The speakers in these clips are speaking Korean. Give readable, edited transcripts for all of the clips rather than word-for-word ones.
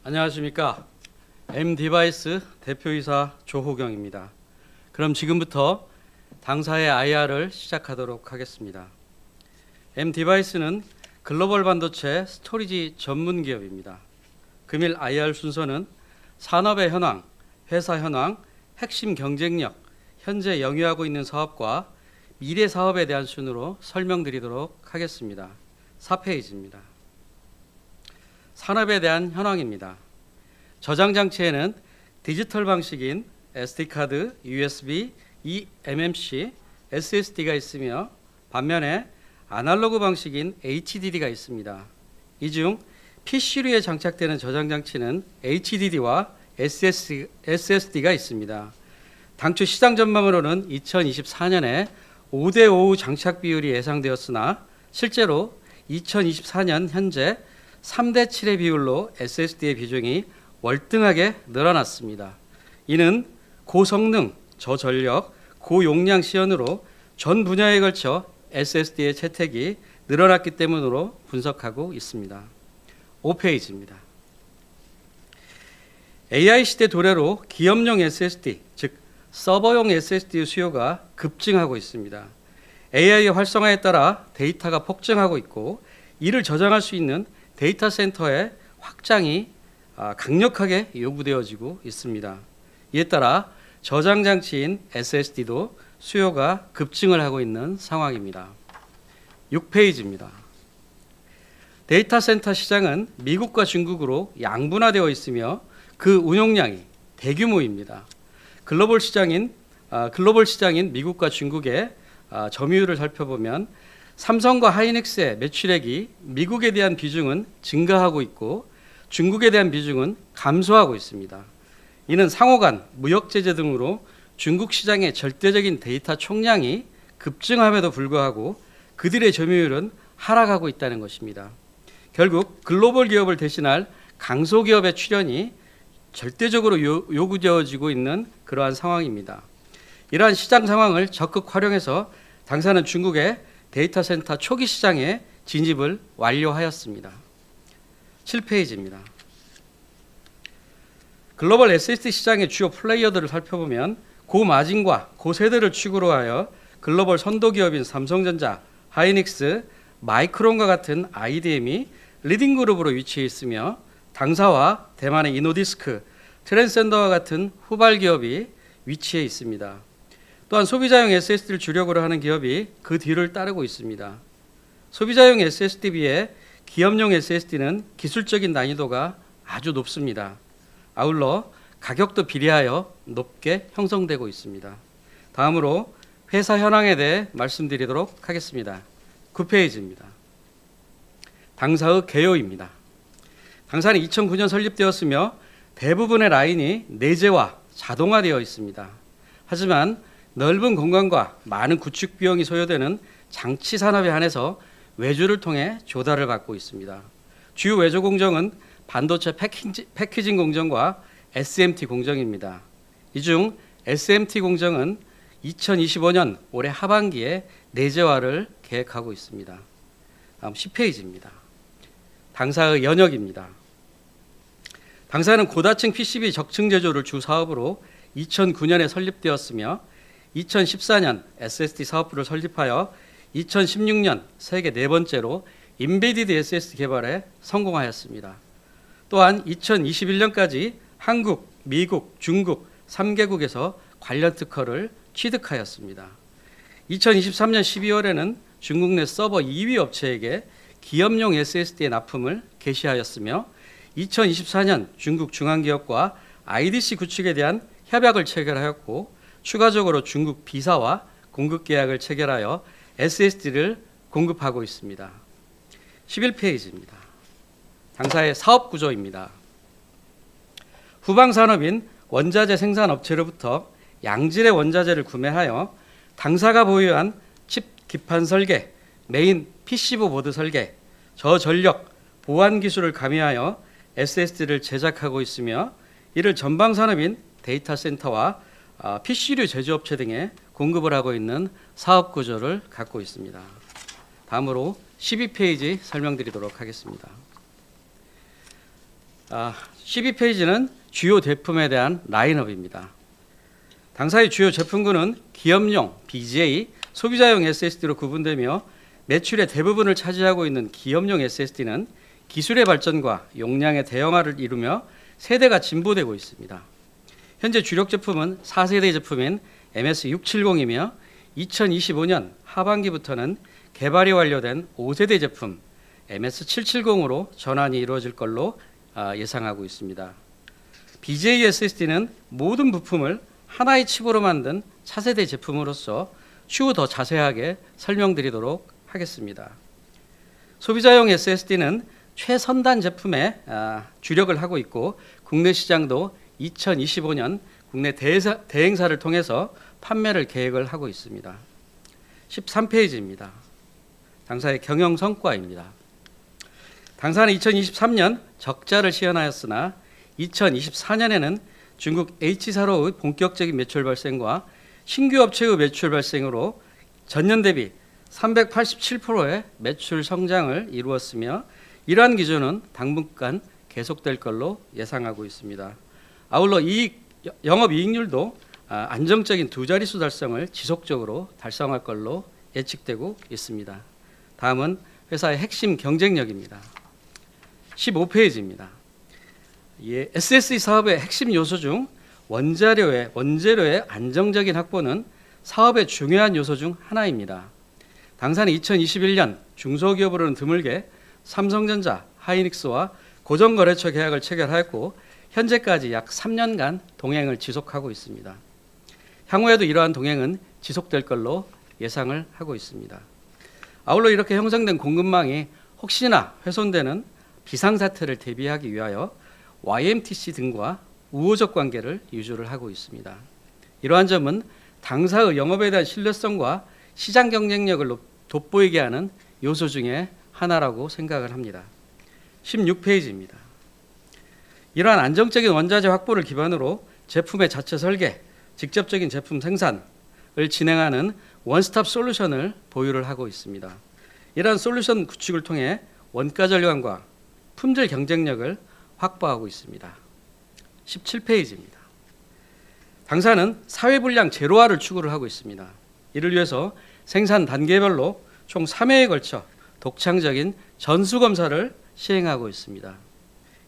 안녕하십니까. M디바이스 대표이사 조호경입니다. 그럼 지금부터 당사의 IR을 시작하도록 하겠습니다. M디바이스는 글로벌 반도체 스토리지 전문 기업입니다. 금일 IR 순서는 산업의 현황, 회사 현황, 핵심 경쟁력, 현재 영위하고 있는 사업과 미래 사업에 대한 순으로 설명드리도록 하겠습니다. 4페이지입니다. 산업에 대한 현황입니다. 저장 장치에는 디지털 방식인 SD카드, USB, eMMC, SSD가 있으며 반면에 아날로그 방식인 HDD가 있습니다. 이 중 PC류에 장착되는 저장 장치는 HDD와 SSD가 있습니다. 당초 시장 전망으로는 2024년에 5대5 장착 비율이 예상되었으나 실제로 2024년 현재 3대7의 비율로 SSD의 비중이 월등하게 늘어났습니다. 이는 고성능, 저전력, 고용량 시연으로 전 분야에 걸쳐 SSD의 채택이 늘어났기 때문으로 분석하고 있습니다. 5페이지입니다. AI 시대 도래로 기업용 SSD, 즉 서버용 SSD 수요가 급증하고 있습니다. AI의 활성화에 따라 데이터가 폭증하고 있고 이를 저장할 수 있는 데이터 센터의 확장이 강력하게 요구되어지고 있습니다. 이에 따라 저장 장치인 SSD도 수요가 급증을 하고 있는 상황입니다. 6페이지입니다. 데이터 센터 시장은 미국과 중국으로 양분화되어 있으며 그 운용량이 대규모입니다. 글로벌 시장인 미국과 중국의 점유율을 살펴보면 삼성과 하이닉스의 매출액이 미국에 대한 비중은 증가하고 있고 중국에 대한 비중은 감소하고 있습니다. 이는 상호 간 무역 제재 등으로 중국 시장의 절대적인 데이터 총량이 급증함에도 불구하고 그들의 점유율은 하락하고 있다는 것입니다. 결국 글로벌 기업을 대신할 강소기업의 출현이 절대적으로 요구되어지고 있는 그러한 상황입니다. 이러한 시장 상황을 적극 활용해서 당사는 중국의 데이터 센터 초기 시장에 진입을 완료하였습니다. 7페이지입니다. 글로벌 SSD 시장의 주요 플레이어들을 살펴보면 고마진과 고세대를 축으로 하여 글로벌 선도 기업인 삼성전자, 하이닉스, 마이크론과 같은 IDM이 리딩 그룹으로 위치해 있으며 당사와 대만의 이노디스크, 트랜센더와 같은 후발 기업이 위치해 있습니다. 또한 소비자용 SSD를 주력으로 하는 기업이 그 뒤를 따르고 있습니다. 소비자용 SSD에 비해 기업용 SSD는 기술적인 난이도가 아주 높습니다. 아울러 가격도 비례하여 높게 형성되고 있습니다. 다음으로 회사 현황에 대해 말씀드리도록 하겠습니다. 9페이지입니다. 당사의 개요입니다. 당사는 2009년 설립되었으며 대부분의 라인이 내재화, 자동화되어 있습니다. 하지만 넓은 공간과 많은 구축 비용이 소요되는 장치 산업에 한해서 외주를 통해 조달을 받고 있습니다. 주요 외주 공정은 반도체 패키징 공정과 SMT 공정입니다. 이 중 SMT 공정은 2025년 올해 하반기에 내재화를 계획하고 있습니다. 다음 10페이지입니다. 당사의 연역입니다. 당사는 고다층 PCB 적층 제조를 주 사업으로 2009년에 설립되었으며 2014년 SSD 사업부를 설립하여 2016년 세계 네 번째로 인베디드 SSD 개발에 성공하였습니다. 또한 2021년까지 한국, 미국, 중국 3개국에서 관련 특허를 취득하였습니다. 2023년 12월에는 중국 내 서버 2위 업체에게 기업용 SSD의 납품을 개시하였으며 2024년 중국 중앙기업과 IDC 구축에 대한 협약을 체결하였고 추가적으로 중국 B사와 공급 계약을 체결하여 SSD를 공급하고 있습니다. 11페이지입니다. 당사의 사업 구조입니다. 후방 산업인 원자재 생산 업체로부터 양질의 원자재를 구매하여 당사가 보유한 칩 기판 설계, 메인 PCB 보드 설계, 저전력, 보안 기술을 가미하여 SSD를 제작하고 있으며 이를 전방 산업인 데이터 센터와 PC류 제조업체 등에 공급을 하고 있는 사업 구조를 갖고 있습니다. 다음으로 12페이지 설명드리도록 하겠습니다. 12페이지는 주요 제품에 대한 라인업입니다. 당사의 주요 제품군은 기업용 BGA, 소비자용 SSD로 구분되며 매출의 대부분을 차지하고 있는 기업용 SSD는 기술의 발전과 용량의 대형화를 이루며 세대가 진보되고 있습니다. 현재 주력 제품은 4세대 제품인 MS670이며 2025년 하반기부터는 개발이 완료된 5세대 제품 MS770으로 전환이 이루어질 걸로 예상하고 있습니다. BGA SSD는 모든 부품을 하나의 칩으로 만든 차세대 제품으로서 추후 더 자세하게 설명드리도록 하겠습니다. 소비자용 SSD는 최선단 제품에 주력을 하고 있고 국내 시장도 2025년 국내 대행사를 통해서 판매를 계획을 하고 있습니다. 13페이지입니다. 당사의 경영 성과입니다. 당사는 2023년 적자를 시현하였으나 2024년에는 중국 H사로의 본격적인 매출 발생과 신규 업체의 매출 발생으로 전년 대비 387%의 매출 성장을 이루었으며 이러한 기조는 당분간 계속될 걸로 예상하고 있습니다. 아울러 영업이익률도 안정적인 두 자릿수 달성을 지속적으로 달성할 걸로 예측되고 있습니다. 다음은 회사의 핵심 경쟁력입니다. 15페이지입니다. SSD 사업의 핵심 요소 중 원재료의 안정적인 확보는 사업의 중요한 요소 중 하나입니다. 당사는 2021년 중소기업으로는 드물게 삼성전자, 하이닉스와 고정거래처 계약을 체결하였고 현재까지 약 3년간 동행을 지속하고 있습니다. 향후에도 이러한 동행은 지속될 걸로 예상을 하고 있습니다. 아울러 이렇게 형성된 공급망이 혹시나 훼손되는 비상사태를 대비하기 위하여 YMTC 등과 우호적 관계를 유지를 하고 있습니다. 이러한 점은 당사의 영업에 대한 신뢰성과 시장 경쟁력을 돋보이게 하는 요소 중에 하나라고 생각을 합니다. 16페이지입니다. 이러한 안정적인 원자재 확보를 기반으로 제품의 자체 설계, 직접적인 제품 생산을 진행하는 원스톱 솔루션을 보유를 하고 있습니다. 이러한 솔루션 구축을 통해 원가 절감과 품질 경쟁력을 확보하고 있습니다. 17페이지입니다. 당사는 사회불량 제로화를 추구를 하고 있습니다. 이를 위해서 생산 단계별로 총 3회에 걸쳐 독창적인 전수검사를 시행하고 있습니다.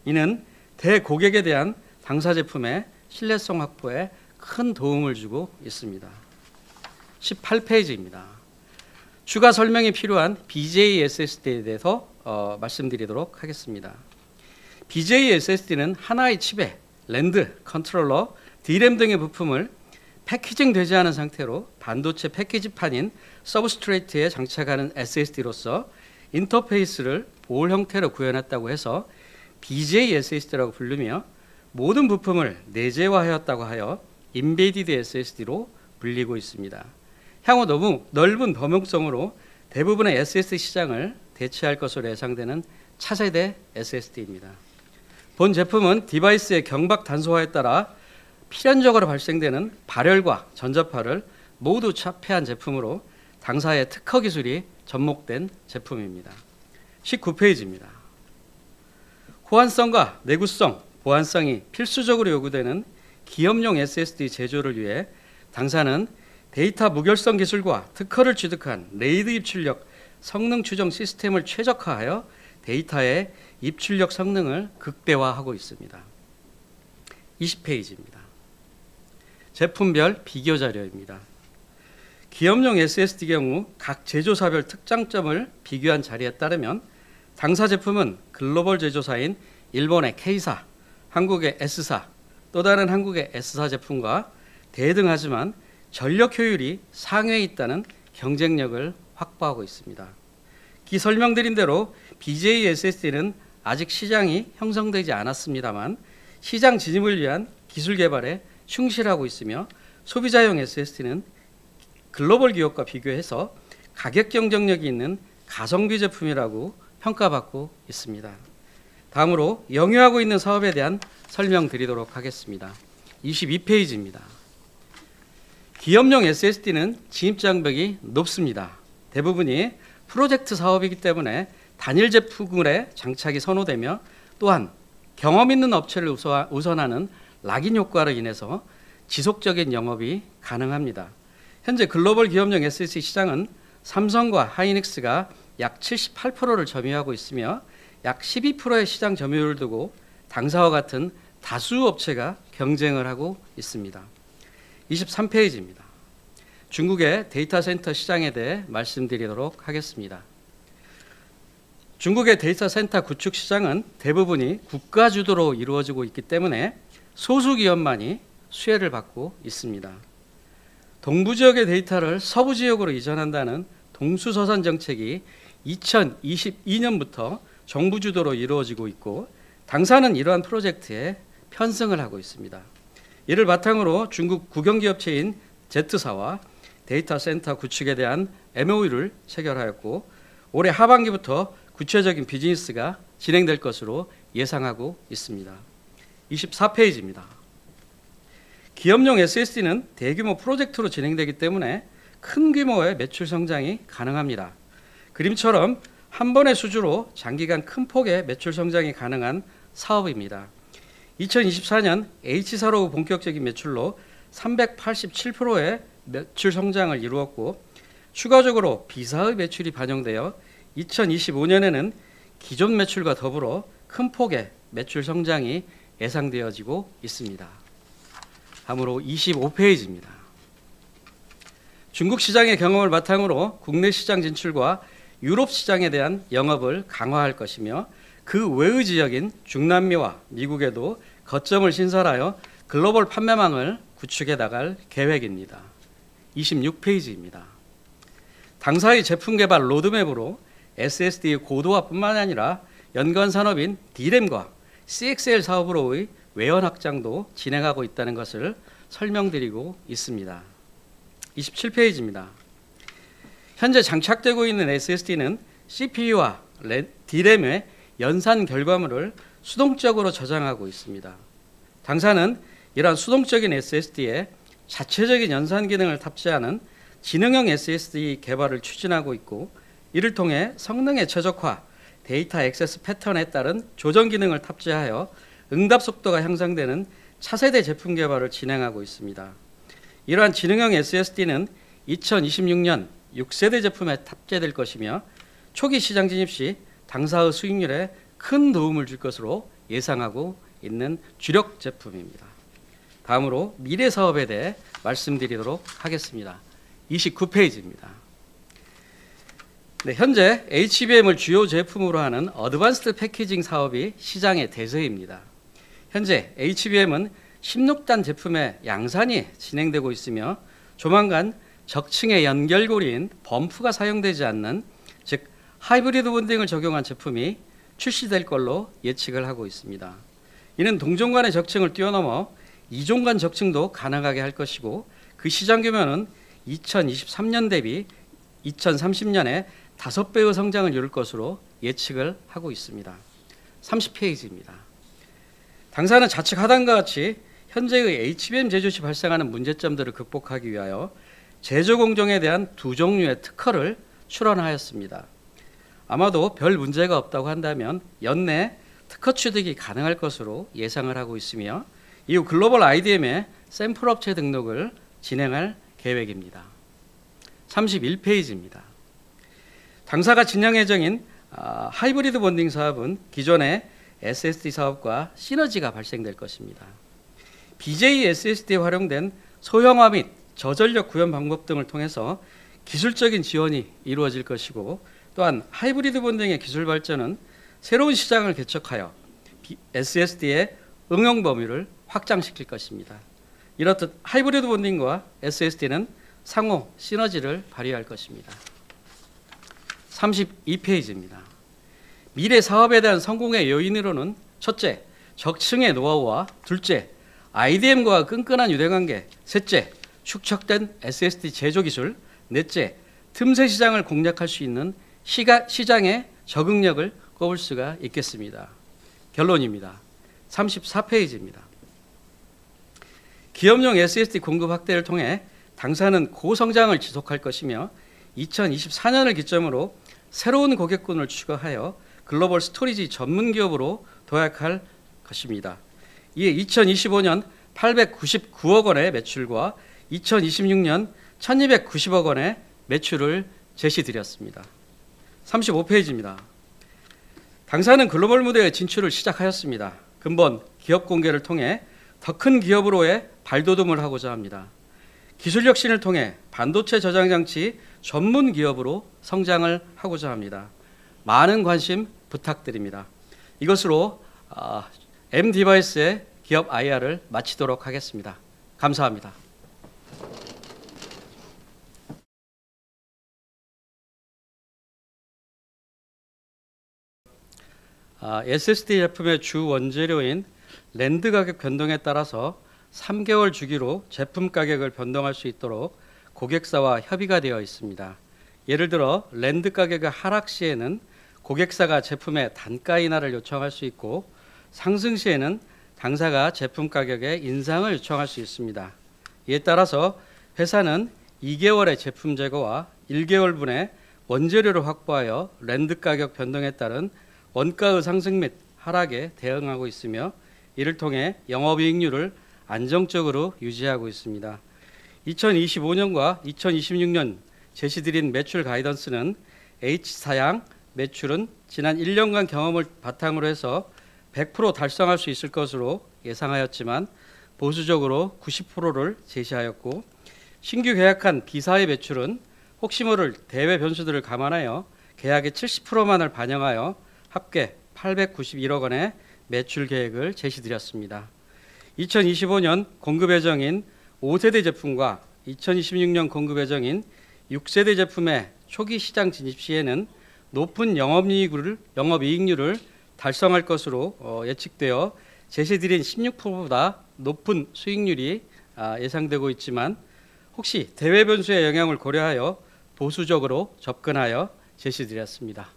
이는 대고객에 대한 당사 제품의 신뢰성 확보에 큰 도움을 주고 있습니다. 18페이지입니다. 추가 설명이 필요한 BGA SSD에 대해서 말씀드리도록 하겠습니다. BGA SSD는 하나의 칩에 랜드, 컨트롤러, D램 등의 부품을 패키징되지 않은 상태로 반도체 패키지판인 서브스트레이트에 장착하는 SSD로서 인터페이스를 볼 형태로 구현했다고 해서 BGA SSD라고 부르며 모든 부품을 내재화하였다고 하여 인베디드 SSD로 불리고 있습니다. 향후 너무 넓은 범용성으로 대부분의 SSD 시장을 대체할 것으로 예상되는 차세대 SSD입니다. 본 제품은 디바이스의 경박 단소화에 따라 필연적으로 발생되는 발열과 전자파를 모두 차폐한 제품으로 당사의 특허 기술이 접목된 제품입니다. 19페이지입니다. 호환성과 내구성, 보안성이 필수적으로 요구되는 기업용 SSD 제조를 위해 당사는 데이터 무결성 기술과 특허를 취득한 레이드 입출력 성능 추정 시스템을 최적화하여 데이터의 입출력 성능을 극대화하고 있습니다. 20페이지입니다. 제품별 비교 자료입니다. 기업용 SSD 경우 각 제조사별 특장점을 비교한 자료에 따르면 당사 제품은 글로벌 제조사인 일본의 K사, 한국의 S사, 또 다른 한국의 S사 제품과 대등하지만 전력 효율이 상위에 있다는 경쟁력을 확보하고 있습니다. 기 설명드린 대로 BGA SSD는 아직 시장이 형성되지 않았습니다만 시장 진입을 위한 기술 개발에 충실하고 있으며 소비자용 SSD는 글로벌 기업과 비교해서 가격 경쟁력이 있는 가성비 제품이라고 평가받고 있습니다. 다음으로 영위하고 있는 사업에 대한 설명드리도록 하겠습니다. 22페이지입니다. 기업용 SSD는 진입 장벽이 높습니다. 대부분이 프로젝트 사업이기 때문에 단일 제품군에 장착이 선호되며 또한 경험 있는 업체를 우선하는 락인 효과로 인해서 지속적인 영업이 가능합니다. 현재 글로벌 기업용 SSD 시장은 삼성과 하이닉스가 약 78%를 점유하고 있으며 약 12%의 시장 점유율을 두고 당사와 같은 다수 업체가 경쟁을 하고 있습니다. 23페이지입니다. 중국의 데이터 센터 시장에 대해 말씀드리도록 하겠습니다. 중국의 데이터 센터 구축 시장은 대부분이 국가 주도로 이루어지고 있기 때문에 소수 기업만이 수혜를 받고 있습니다. 동부 지역의 데이터를 서부 지역으로 이전한다는 동수서산 정책이 2022년부터 정부 주도로 이루어지고 있고 당사는 이러한 프로젝트에 편승을 하고 있습니다. 이를 바탕으로 중국 국영기업체인 Z사와 데이터 센터 구축에 대한 MOU를 체결하였고 올해 하반기부터 구체적인 비즈니스가 진행될 것으로 예상하고 있습니다. 24페이지입니다. 기업용 SSD는 대규모 프로젝트로 진행되기 때문에 큰 규모의 매출 성장이 가능합니다. 그림처럼 한 번의 수주로 장기간 큰 폭의 매출 성장이 가능한 사업입니다. 2024년 H사로 본격적인 매출로 387%의 매출 성장을 이루었고 추가적으로 B사의 매출이 반영되어 2025년에는 기존 매출과 더불어 큰 폭의 매출 성장이 예상되어지고 있습니다. 다음으로 25페이지입니다. 중국 시장의 경험을 바탕으로 국내 시장 진출과 유럽 시장에 대한 영업을 강화할 것이며 그 외의 지역인 중남미와 미국에도 거점을 신설하여 글로벌 판매망을 구축해 나갈 계획입니다. 26페이지입니다. 당사의 제품 개발 로드맵으로 SSD의 고도화뿐만 아니라 연관 산업인 D램과 CXL 사업으로의 외연 확장도 진행하고 있다는 것을 설명드리고 있습니다. 27페이지입니다. 현재 장착되고 있는 SSD는 CPU와 D램의 연산 결과물을 수동적으로 저장하고 있습니다. 당사는 이러한 수동적인 SSD에 자체적인 연산 기능을 탑재하는 지능형 SSD 개발을 추진하고 있고 이를 통해 성능의 최적화, 데이터 액세스 패턴에 따른 조정 기능을 탑재하여 응답 속도가 향상되는 차세대 제품 개발을 진행하고 있습니다. 이러한 지능형 SSD는 2026년 6세대 제품에 탑재될 것이며 초기 시장 진입 시 당사의 수익률에 큰 도움을 줄 것으로 예상하고 있는 주력 제품입니다. 다음으로 미래 사업에 대해 말씀드리도록 하겠습니다. 29페이지입니다. 네, 현재 HBM을 주요 제품으로 하는 어드밴스드 패키징 사업이 시장의 대세입니다. 현재 HBM은 16단 제품의 양산이 진행되고 있으며 조만간 적층의 연결고리인 범프가 사용되지 않는 즉 하이브리드 본딩을 적용한 제품이 출시될 걸로 예측을 하고 있습니다. 이는 동종 간의 적층을 뛰어넘어 이종 간 적층도 가능하게 할 것이고 그 시장 규모는 2023년 대비 2030년에 5배의 성장을 이룰 것으로 예측을 하고 있습니다. 30페이지입니다. 당사는 좌측 하단과 같이 현재의 HBM 제조 시 발생하는 문제점들을 극복하기 위하여 제조 공정에 대한 두 종류의 특허를 출원하였습니다. 아마도 별 문제가 없다고 한다면 연내 특허 취득이 가능할 것으로 예상을 하고 있으며 이후 글로벌 IDM의 샘플 업체 등록을 진행할 계획입니다. 31페이지입니다. 당사가 진행 예정인 하이브리드 본딩 사업은 기존의 SSD 사업과 시너지가 발생될 것입니다. BJ SSD에 활용된 소형화 및 저전력 구현 방법 등을 통해서 기술적인 지원이 이루어질 것이고 또한 하이브리드 본딩의 기술 발전은 새로운 시장을 개척하여 SSD의 응용 범위를 확장시킬 것입니다. 이렇듯 하이브리드 본딩과 SSD는 상호 시너지를 발휘할 것입니다. 32페이지입니다. 미래 사업에 대한 성공의 요인으로는 첫째, 적층의 노하우와 둘째, IDM과 끈끈한 유대관계, 셋째, 축적된 SSD 제조 기술, 넷째, 틈새 시장을 공략할 수 있는 시장의 적응력을 꼽을 수가 있겠습니다. 결론입니다. 34페이지입니다. 기업용 SSD 공급 확대를 통해 당사는 고성장을 지속할 것이며 2024년을 기점으로 새로운 고객군을 추가하여 글로벌 스토리지 전문 기업으로 도약할 것입니다. 이에 2025년 899억 원의 매출과 2026년 1290억 원의 매출을 제시드렸습니다. 35페이지입니다. 당사는 글로벌 무대에 진출을 시작하였습니다. 근본 기업 공개를 통해 더 큰 기업으로의 발돋움을 하고자 합니다. 기술 혁신을 통해 반도체 저장 장치 전문 기업으로 성장을 하고자 합니다. 많은 관심 부탁드립니다. 이것으로 M디바이스의 기업 IR을 마치도록 하겠습니다. 감사합니다. SSD 제품의 주 원재료인 랜드 가격 변동에 따라서 3개월 주기로 제품 가격을 변동할 수 있도록 고객사와 협의가 되어 있습니다. 예를 들어 랜드 가격의 하락 시에는 고객사가 제품의 단가 인하를 요청할 수 있고, 상승 시에는 당사가 제품 가격의 인상을 요청할 수 있습니다. 이에 따라서 회사는 2개월의 제품 재고와 1개월분의 원재료를 확보하여 랜드 가격 변동에 따른 원가의 상승 및 하락에 대응하고 있으며, 이를 통해 영업이익률을 안정적으로 유지하고 있습니다. 2025년과 2026년 제시드린 매출 가이던스는 H사양 매출은 지난 1년간 경험을 바탕으로 해서 100% 달성할 수 있을 것으로 예상하였지만 보수적으로 90%를 제시하였고, 신규 계약한 B사의 매출은 혹시 모를 대외 변수들을 감안하여 계약의 70%만을 반영하여 합계 891억 원의 매출 계획을 제시드렸습니다. 2025년 공급 예정인 5세대 제품과 2026년 공급 예정인 6세대 제품의 초기 시장 진입 시에는 높은 영업이익률을 달성할 것으로 예측되어 제시드린 16%보다 높은 수익률이 예상되고 있지만, 혹시 대외 변수의 영향을 고려하여 보수적으로 접근하여 제시드렸습니다.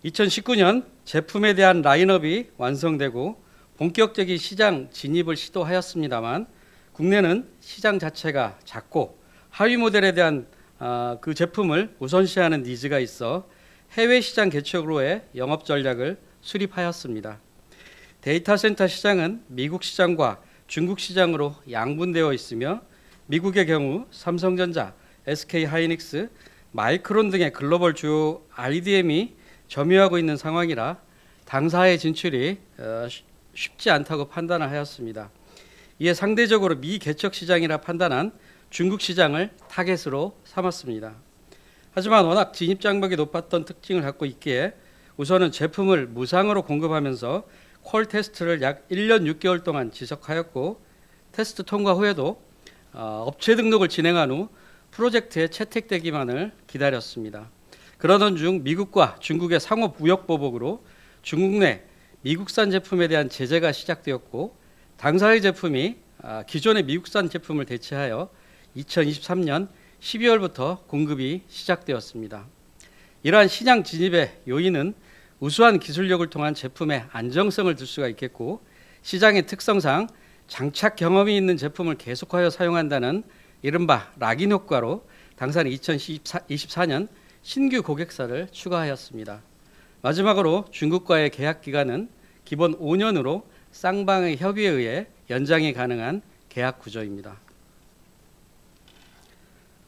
2019년 제품에 대한 라인업이 완성되고 본격적인 시장 진입을 시도하였습니다만, 국내는 시장 자체가 작고 하위 모델에 대한 그 제품을 우선시하는 니즈가 있어 해외 시장 개척으로의 영업 전략을 수립하였습니다. 데이터 센터 시장은 미국 시장과 중국 시장으로 양분되어 있으며, 미국의 경우 삼성전자, SK 하이닉스, 마이크론 등의 글로벌 주요 IDM이 점유하고 있는 상황이라 당사의 진출이 쉽지 않다고 판단을 하였습니다. 이에 상대적으로 미개척 시장이라 판단한 중국 시장을 타겟으로 삼았습니다. 하지만 워낙 진입 장벽이 높았던 특징을 갖고 있기에 우선은 제품을 무상으로 공급하면서 퀄 테스트를 약 1년 6개월 동안 지속하였고, 테스트 통과 후에도 업체 등록을 진행한 후 프로젝트에 채택되기만을 기다렸습니다. 그러던 중 미국과 중국의 상호 무역 보복으로 중국 내 미국산 제품에 대한 제재가 시작되었고, 당사의 제품이 기존의 미국산 제품을 대체하여 2023년 12월부터 공급이 시작되었습니다. 이러한 시장 진입의 요인은 우수한 기술력을 통한 제품의 안정성을 들 수가 있겠고, 시장의 특성상 장착 경험이 있는 제품을 계속하여 사용한다는 이른바 락인 효과로 당사는 2024년 신규 고객사를 추가하였습니다. 마지막으로 중국과의 계약 기간은 기본 5년으로 쌍방의 협의에 의해 연장이 가능한 계약 구조입니다.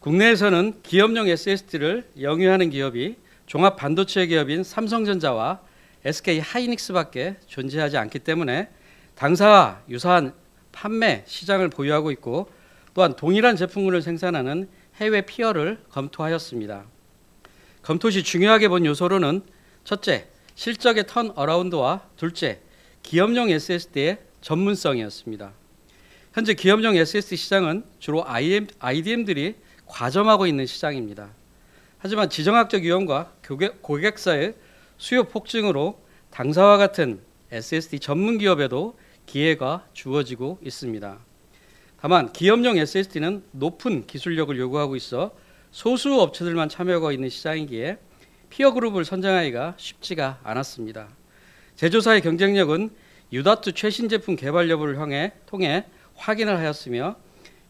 국내에서는 기업용 SSD를 영위하는 기업이 종합 반도체 기업인 삼성전자와 SK 하이닉스밖에 존재하지 않기 때문에 당사와 유사한 판매 시장을 보유하고 있고, 또한 동일한 제품군을 생산하는 해외 피어를 검토하였습니다. 검토 시 중요하게 본 요소로는 첫째, 실적의 턴어라운드와 둘째, 기업용 SSD의 전문성이었습니다. 현재 기업용 SSD 시장은 주로 IDM들이 과점하고 있는 시장입니다. 하지만 지정학적 위험과 고객사의 수요 폭증으로 당사와 같은 SSD 전문 기업에도 기회가 주어지고 있습니다. 다만 기업용 SSD는 높은 기술력을 요구하고 있어 소수 업체들만 참여하고 있는 시장이기에 피어 그룹을 선정하기가 쉽지가 않았습니다. 제조사의 경쟁력은 유다투 최신 제품 개발 여부를 통해 확인을 하였으며,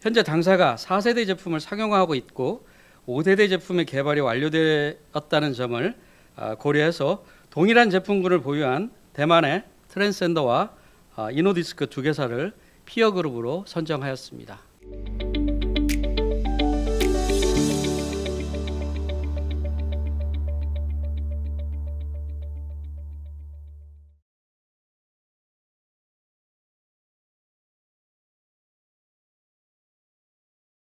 현재 당사가 4세대 제품을 상용화하고 있고 5세대 제품의 개발이 완료되었다는 점을 고려해서 동일한 제품군을 보유한 대만의 트랜스젠더와 이노디스크 두 개사를 피어 그룹으로 선정하였습니다.